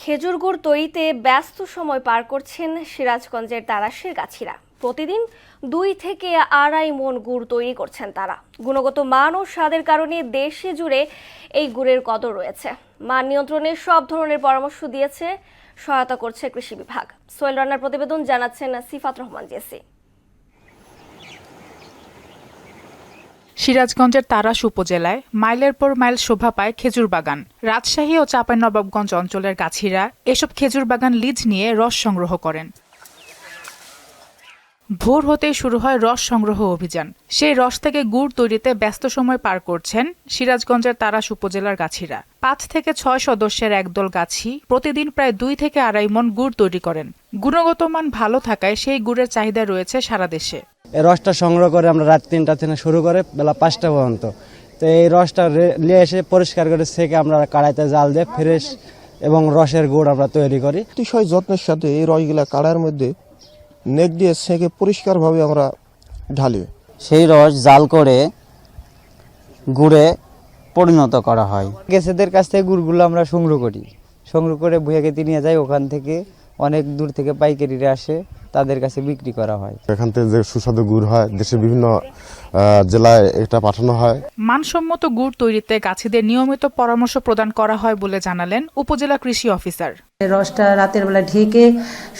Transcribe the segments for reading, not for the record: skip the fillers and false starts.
খেজুর গুড় তৈরিতে ব্যস্ত সময় পার করছেন সিরাজগঞ্জের তারাশের গাছিরা। প্রতিদিন 2 থেকে 2.5 মণ গুড় তৈরি করছেন তারা। গুণগত মান ও স্বাদের কারণে দেশে জুড়ে এই গুড়ের কদর রয়েছে। মান নিয়ন্ত্রণে সব ধরনের পরামর্শ দিয়েছে, সহায়তা করছে কৃষি বিভাগ। সোহেল রান্নার প্রতিবেদন, জানাচ্ছেন সিফাত রহমান জেসি। সিরাজগঞ্জের তারাশ উপজেলায় মাইলের পর মাইল শোভা পায় খেজুর বাগান। রাজশাহী ও চাঁপাইনবাবগঞ্জ অঞ্চলের গাছিরা এসব খেজুর বাগান লিজ নিয়ে রস সংগ্রহ করেন। ভোর হতেই শুরু হয় রস সংগ্রহ অভিযান। সেই রস থেকে গুড় তৈরিতে ব্যস্ত সময় পার করছেন সিরাজগঞ্জের তারাশ উপজেলার গাছিরা। 5 থেকে 6 সদস্যের একদল গাছি প্রতিদিন প্রায় 2 থেকে 2.5 মণ গুড় তৈরি করেন। গুণগত মান ভালো থাকায় সেই গুড়ের চাহিদা রয়েছে সারা দেশে। এই রসটা সংগ্রহ করে আমরা রাত 3টা থেকে শুরু করে বেলা 5টা পর্যন্ত। তো এই রসটা নিয়ে এসে পরিষ্কার করে সেকে আমরা কড়াইতে জাল দিয়ে ফ্রেশ এবং রসের গুড় আমরা তৈরি করি। অতিশয় যত্নের সাথে এই রসগুলা কাড়ার মধ্যে নেক দিয়ে সেকে পরিষ্কারভাবে আমরা ঢালি। সেই রস জাল করে গুড়ে পরিণত করা হয়। গেছেদের কাছ থেকে গুড়গুলো আমরা সংগ্রহ করে ভুয়াকেতে নিয়ে যাই। ওখান থেকে অনেক দূর থেকে পাইকারিরা আসে, তাদের কাছে বিক্রি করা হয়। এখান থেকে যে সুস্বাদু গুড় হয়, দেশের বিভিন্ন জেলায় এটা পাঠানো হয়। মানসম্মত গুড় তৈরিতে গাছিদের নিয়মিত পরামর্শ প্রদান করা হয় বলে জানালেন উপজেলা কৃষি অফিসার। রসটা রাতের বেলা ঢেকে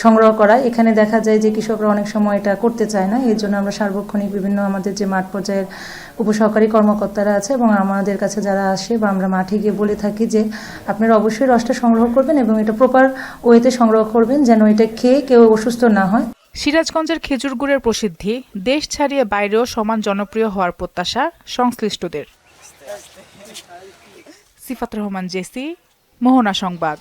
সংগ্রহ করা, এখানে দেখা যায় যে কৃষকরা অনেক সময় এটা করতে চায় না। এর জন্য আমরা সার্বক্ষণিক বিভিন্ন আমাদের যে মাঠ পর্যায়ের উপসহকারী কর্মকর্তারা আছে এবং আমাদের কাছে যারা আসে বা আমরা মাঠে গিয়ে বলে থাকি যে আপনারা অবশ্যই রসটা সংগ্রহ করবেন এবং এটা প্রপার ওয়েতে সংগ্রহ করবেন, যেন এটা খেয়ে কেউ অসুস্থ না হয়। সিরাজগঞ্জের খেজুর গুড়ের প্রসিদ্ধি দেশ ছাড়িয়ে বাইরেও সমান জনপ্রিয় হওয়ার প্রত্যাশা সংশ্লিষ্টদের। সিফাত রহমান জেসি, মোহনা সংবাদ।